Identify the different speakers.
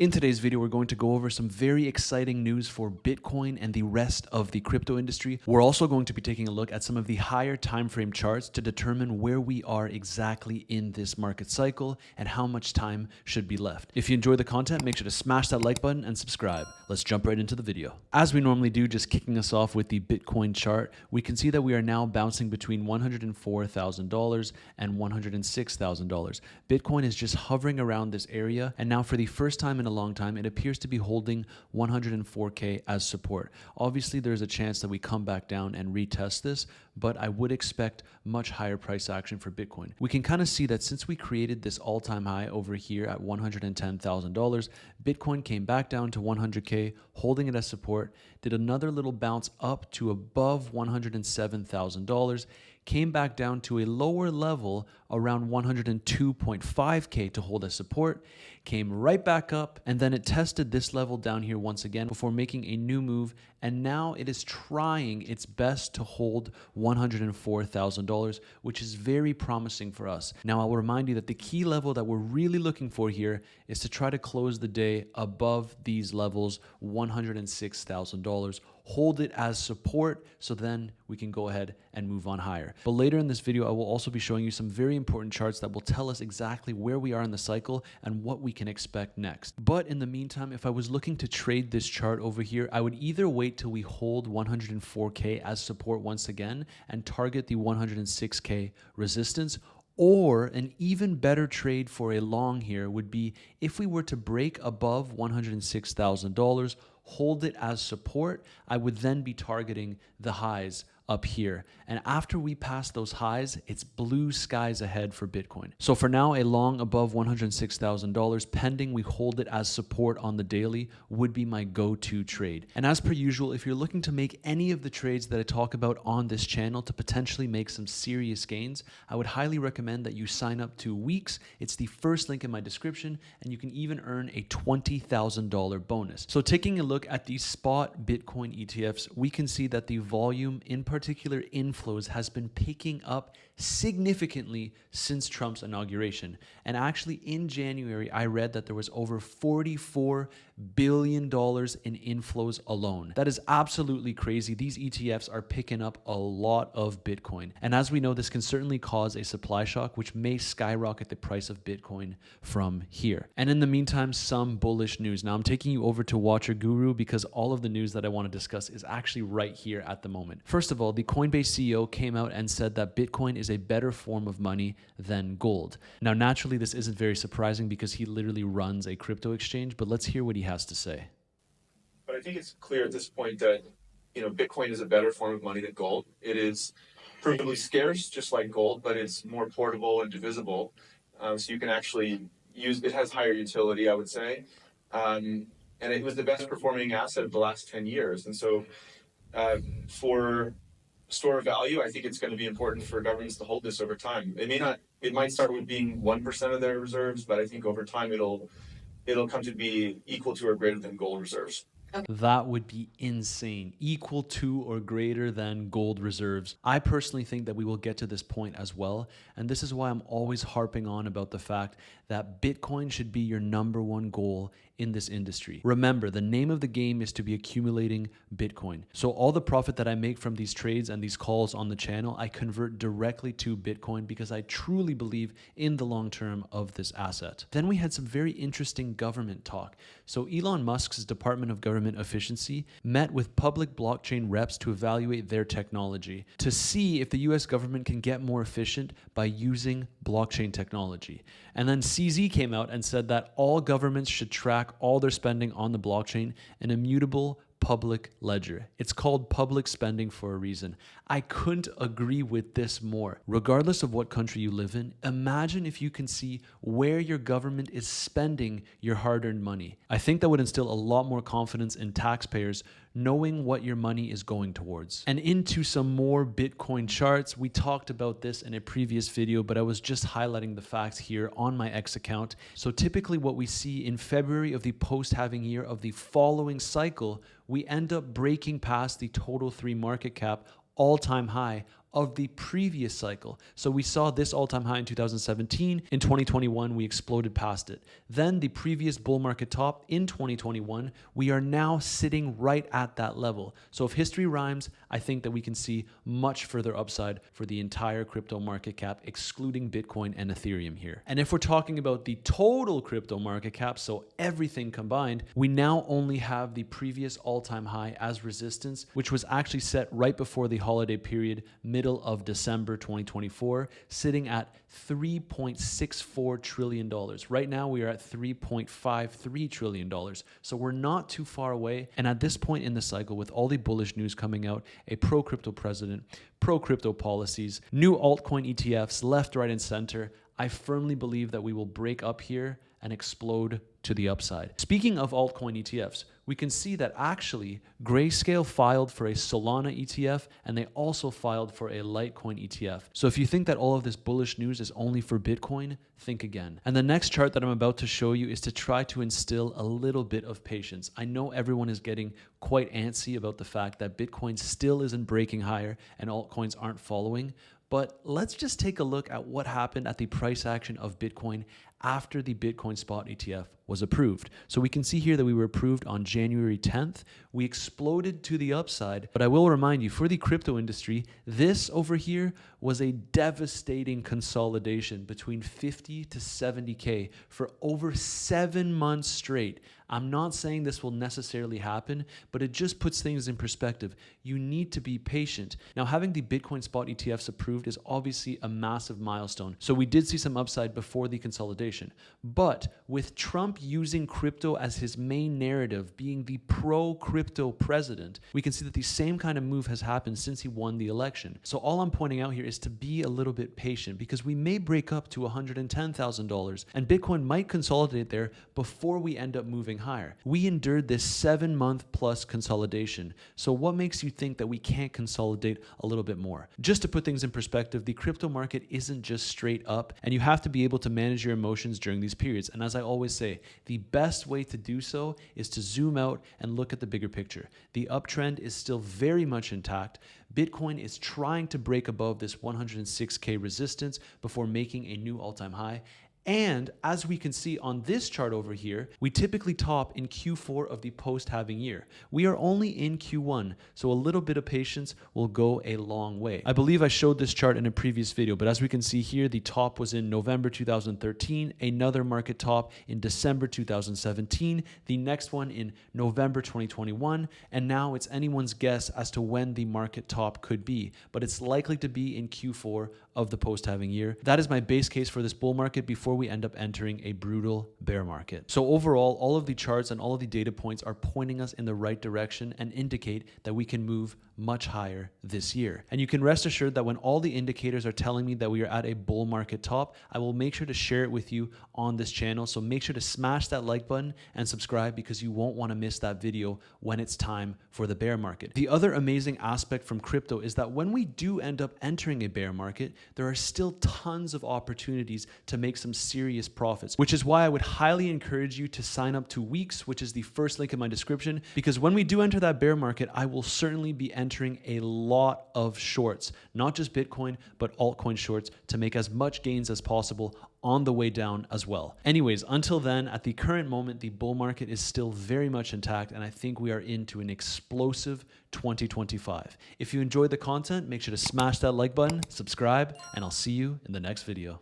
Speaker 1: In today's video, we're going to go over some very exciting news for Bitcoin and the rest of the crypto industry. We're also going to be taking a look at some of the higher time frame charts to determine where we are exactly in this market cycle and how much time should be left. If you enjoy the content, make sure to smash that like button and subscribe. Let's jump right into the video. As we normally do, just kicking us off with the Bitcoin chart, we can see that we are now bouncing between $104,000 and $106,000. Bitcoin is just hovering around this area, and now for the first time in a long time, it appears to be holding 104K as support. Obviously, there's a chance that we come back down and retest this, but I would expect much higher price action for Bitcoin. We can kind of see that since we created this all-time high over here at $110,000, Bitcoin came back down to 100K, holding it as support, did another little bounce up to above $107,000, came back down to a lower level around 102.5K to hold as support, came right back up, and then it tested this level down here once again before making a new move, and now it is trying its best to hold $104,000, which is very promising for us. Now, I'll remind you that the key level that we're really looking for here is to try to close the day above these levels, $106,000. Hold it as support, so then we can go ahead and move on higher. But later in this video, I will also be showing you some very important charts that will tell us exactly where we are in the cycle and what we can expect next. But in the meantime, if I was looking to trade this chart over here, I would either wait till we hold 104K as support once again and target the 106K resistance, or an even better trade for a long here would be if we were to break above $106,000, hold it as support, I would then be targeting the highs up here. And after we pass those highs, it's blue skies ahead for Bitcoin. So for now, a long above $106,000 pending we hold it as support on the daily would be my go-to trade. And as per usual, if you're looking to make any of the trades that I talk about on this channel to potentially make some serious gains, I would highly recommend that you sign up to Weeks. It's the first link in my description, and you can even earn a $20,000 bonus. So taking a look at the spot Bitcoin ETFs, we can see that the volume, in particular inflows, has been picking up significantly since Trump's inauguration. And actually in January, I read that there was over $44 billion in inflows alone. That is absolutely crazy. These ETFs are picking up a lot of Bitcoin. And as we know, this can certainly cause a supply shock, which may skyrocket the price of Bitcoin from here. And in the meantime, some bullish news. Now I'm taking you over to Watcher Guru because all of the news that I want to discuss is actually right here at the moment. First of all, the Coinbase CEO came out and said that Bitcoin is a better form of money than gold. Now, naturally, this isn't very surprising because he literally runs a crypto exchange, but let's hear what he has to say.
Speaker 2: But I think it's clear at this point that, Bitcoin is a better form of money than gold. It is provably scarce, just like gold, but it's more portable and divisible. So you can actually use it, has higher utility, I would say. And it was the best performing asset of the last 10 years. And so for store of value, I think it's going to be important for governments to hold this over time. It might start with being 1% of their reserves, but I think over time it'll come to be equal to or greater than gold reserves.
Speaker 1: That would be insane. Equal to or greater than gold reserves. I personally think that we will get to this point as well. And this is why I'm always harping on about the fact that Bitcoin should be your number one goal in this industry. Remember, the name of the game is to be accumulating Bitcoin. So all the profit that I make from these trades and these calls on the channel, I convert directly to Bitcoin because I truly believe in the long term of this asset. Then we had some very interesting government talk. So Elon Musk's Department of Government Efficiency met with public blockchain reps to evaluate their technology to see if the US government can get more efficient by using blockchain technology. And then CZ came out and said that all governments should track all their spending on the blockchain, an immutable public ledger. It's called public spending for a reason. I couldn't agree with this more. Regardless of what country you live in, imagine if you can see where your government is spending your hard-earned money. I think that would instill a lot more confidence in taxpayers knowing what your money is going towards. And into some more Bitcoin charts. We talked about this in a previous video, but I was just highlighting the facts here on my X account. So typically what we see in February of the post-halving year of the following cycle, we end up breaking past the total 3 market cap all-time high of the previous cycle. So we saw this all-time high in 2017. In 2021, we exploded past it. Then the previous bull market top in 2021, we are now sitting right at that level. So if history rhymes, I think that we can see much further upside for the entire crypto market cap, excluding Bitcoin and Ethereum here. And if we're talking about the total crypto market cap, so everything combined, we now only have the previous all-time high as resistance, which was actually set right before the holiday period, middle of December 2024, sitting at $3.64 trillion. Right now, we are at $3.53 trillion. So we're not too far away. And at this point in the cycle, with all the bullish news coming out, a pro-crypto president, pro-crypto policies, new altcoin ETFs left, right, and center, I firmly believe that we will break up here and explode to the upside. Speaking of altcoin ETFs, we can see that actually Grayscale filed for a Solana ETF and they also filed for a Litecoin ETF. So if you think that all of this bullish news is only for Bitcoin, think again. And the next chart that I'm about to show you is to try to instill a little bit of patience. I know everyone is getting quite antsy about the fact that Bitcoin still isn't breaking higher and altcoins aren't following. But let's just take a look at what happened at the price action of Bitcoin after the Bitcoin spot ETF was approved. So we can see here that we were approved on January 10th. We exploded to the upside, but I will remind you, for the crypto industry, this over here was a devastating consolidation between 50 to 70K for over 7 months straight. I'm not saying this will necessarily happen, but it just puts things in perspective. You need to be patient. Now, having the Bitcoin spot ETFs approved is obviously a massive milestone. So we did see some upside before the consolidation. But with Trump using crypto as his main narrative, being the pro-crypto president, we can see that the same kind of move has happened since he won the election. So all I'm pointing out here is to be a little bit patient, because we may break up to $110,000 and Bitcoin might consolidate there before we end up moving higher. We endured this 7-month plus consolidation. So what makes you think that we can't consolidate a little bit more? Just to put things in perspective, the crypto market isn't just straight up, and you have to be able to manage your emotions during these periods. And as I always say, the best way to do so is to zoom out and look at the bigger picture. The uptrend is still very much intact. Bitcoin is trying to break above this 106K resistance before making a new all-time high. And as we can see on this chart over here, we typically top in Q4 of the post-halving year. We are only in Q1, so a little bit of patience will go a long way. I believe I showed this chart in a previous video, but as we can see here, the top was in November 2013, another market top in December 2017, the next one in November 2021, and now it's anyone's guess as to when the market top could be, but it's likely to be in Q4 of the post-halving year. That is my base case for this bull market before we end up entering a brutal bear market. So overall, all of the charts and all of the data points are pointing us in the right direction and indicate that we can move much higher this year. And you can rest assured that when all the indicators are telling me that we are at a bull market top, I will make sure to share it with you on this channel. So make sure to smash that like button and subscribe, because you won't want to miss that video when it's time for the bear market. The other amazing aspect from crypto is that when we do end up entering a bear market, there are still tons of opportunities to make some serious profits, which is why I would highly encourage you to sign up to Weeks, which is the first link in my description, because when we do enter that bear market, I will certainly be entering a lot of shorts, not just Bitcoin, but altcoin shorts, to make as much gains as possible on the way down as well. Anyways, until then, at the current moment, the bull market is still very much intact, and I think we are into an explosive 2025. If you enjoyed the content, make sure to smash that like button, subscribe, and I'll see you in the next video.